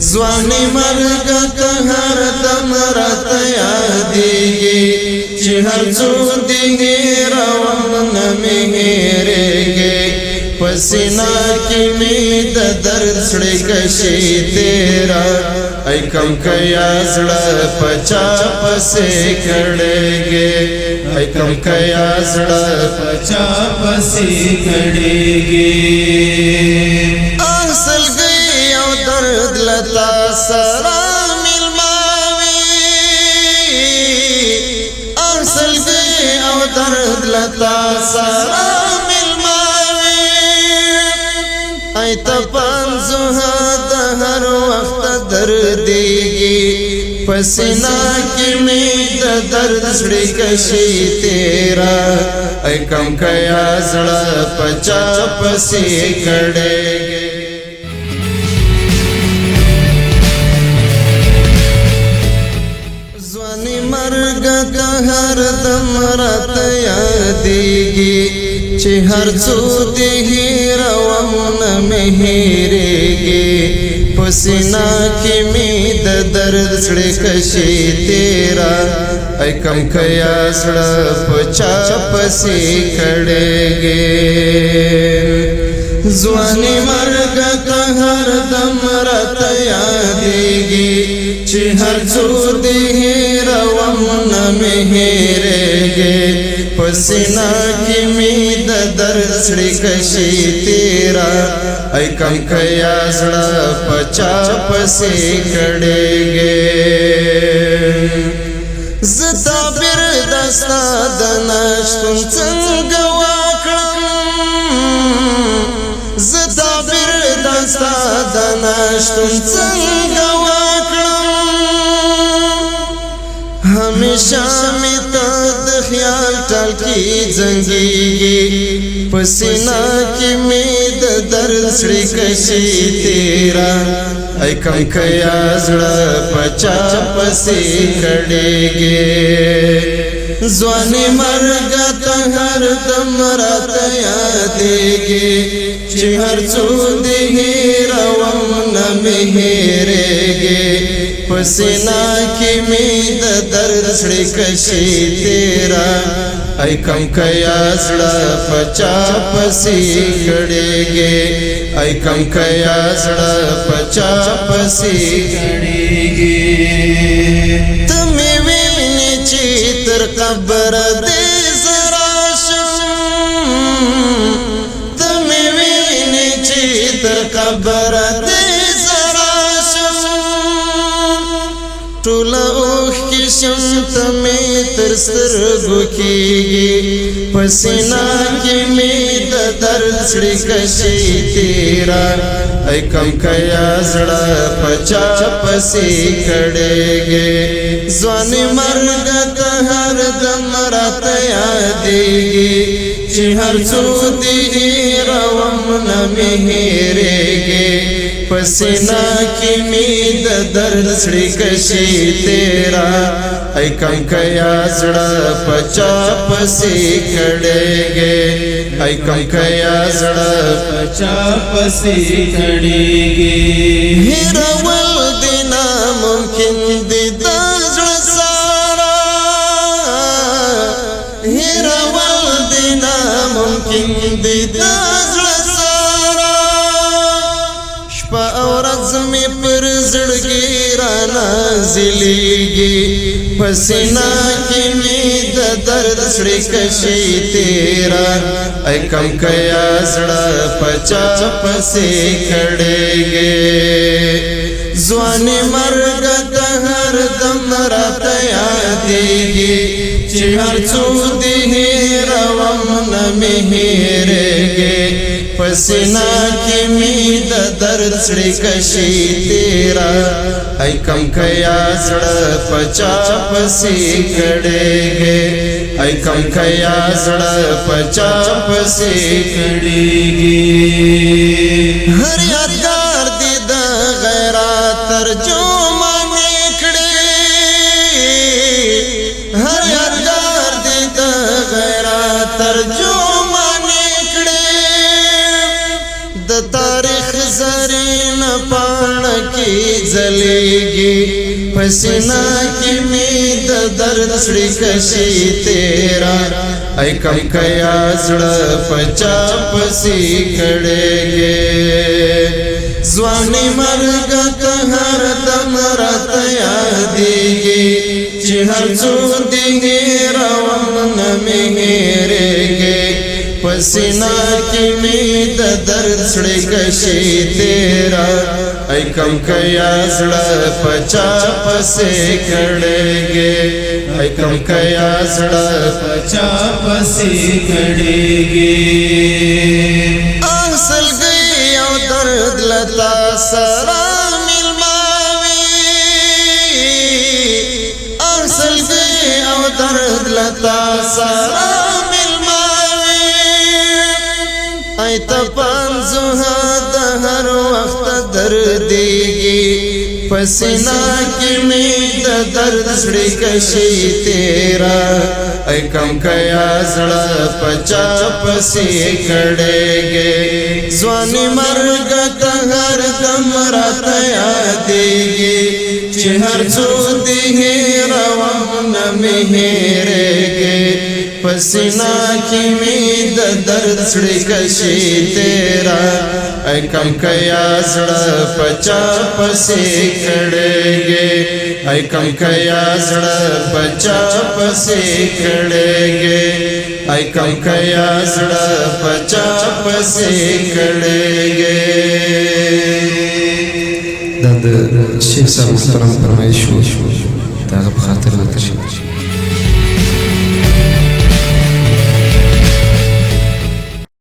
ځواني مرګ ته هر دم راته یادېږي چې هر څو دې هېروم نه مې هېرېږي په سینه کې مې د درد سړې کشي تېره ای کم کیا زړه په چا پسې کړېږي ای کم کیا زړه په چا پسې کړېږي اصل گئی او درد لتا سره ملماوي اصل گئی او درد لتا سره ای تا پانزوها د هر وخت دردېږي په سینه کې مې د درد سړې کشي تېره ای کم کیا زړه په چا پسې کړېږي ځواني مرګ ته هر دم راته یادېږي چې هر څو دې هېروم نه مې هېرېږي په سینه کې مې د درد سړې کشي تېره ای کم کیا زړه په چا پسې کړېږي ځواني مرګ ته هر دم راته یادېږي چې هر څو دې هېروم نه مې هېرېږي په سینه کې مې د درد سړې کشي تېره ای کم کیا زړه په چا پسې کړېږي زه تعبیر د ستا د نشتون څنګه وکړم زه تعبیر د ستا د نشتون څنګه وکړم همیشه مې ته د خیال ټالکي زنګېږي په سینه کې مې د درد سړې کشي تېره ای کم کیا زړه په چا پسې کړېږي ځواني مرګ ته هر دم راته یادېږي چې هر څو دې هېروم نه مې هېرېږي په سینه کې مې د درد سړې کشي تېره ای کم کیا زړه په چا پسې کړېږي ای کم کیا زړه په چا پسې کړېږي ته مې وینې چې تر قبر دې زه راشم ته مې وینې چې تر قبر دې زه راشم ټوله اوښکې شم ته مې تر سترګو کېږي په سینه کې مې د درد سړې کشي تېره ای کم کیا زړه په چا پسې کړېږي ځواني مرګ ته هر دم راته یادېږي چې هر څو دې هېروم نه مې هېرېږي په سینه کې مې د درد سړې کشي تېره ای کم کیا زړه په چا پسې کړېږي ای کم کیا زړه په چا پسې کړېږي هېرول دې ناممکن دې د زړه ساره هېرول دې ناممکن دې د زړه ساره شپه او ورځ مې پر زړګي رانازلېږي په سینه کې مې د درد سړې کشي تېره ای کم کیا زړه په چا پسې کړېږي ځواني مرګ ته هر دم راته یادېږي چې هر څو دې هېروم نه مې هېرېږي په سینه کې مې د درد سړې کشي تېره ای کم کیا زړه په چا پسې کړېږي ای کم کیا زړه په چا پسې کړېږي هر یادګار دې د غیرت ترجمانې کړې هر یادګار دې د غیرت ترجمانې کړې د تاریخ زرین پاڼه کې ځلېږي پسینا کې مې د درد سړې کشي تیرا ای کم کیا زړه پچا پسې کړېږي ځواني مرګ ته هر دم راته یادېږي چې هر څو دې روان مې هېرېږي پسینا کې مې د درد سړې کشي تیرا ای کم کیا زړه پچا پسې کړېږي ای کم کیا زړه پچا پسې کړېږي اصل گئی او درد لتا سره ملماوي اصل گئی او درد لتا سره ای تا پانزوها د هر وخت دردېږي پسینا کې مې د درد سړې کشي تیرا ای کم کیا زړه پچا پسې کړېږي ځواني مرګ ته هر دم راته یادېږي چې هر څو دې روان مې هېرېږي پسینا کې مې د درد سړې کشي تیرا ای کم کیا زړه پچا پسې کړېږي ای کم کیا زړه پچا پسې کړېږي ای کم کیا زړه پچا پسې کړېږي دا د شیخ صاحب محترم فرمایش و د هغه په خاطر وکړئ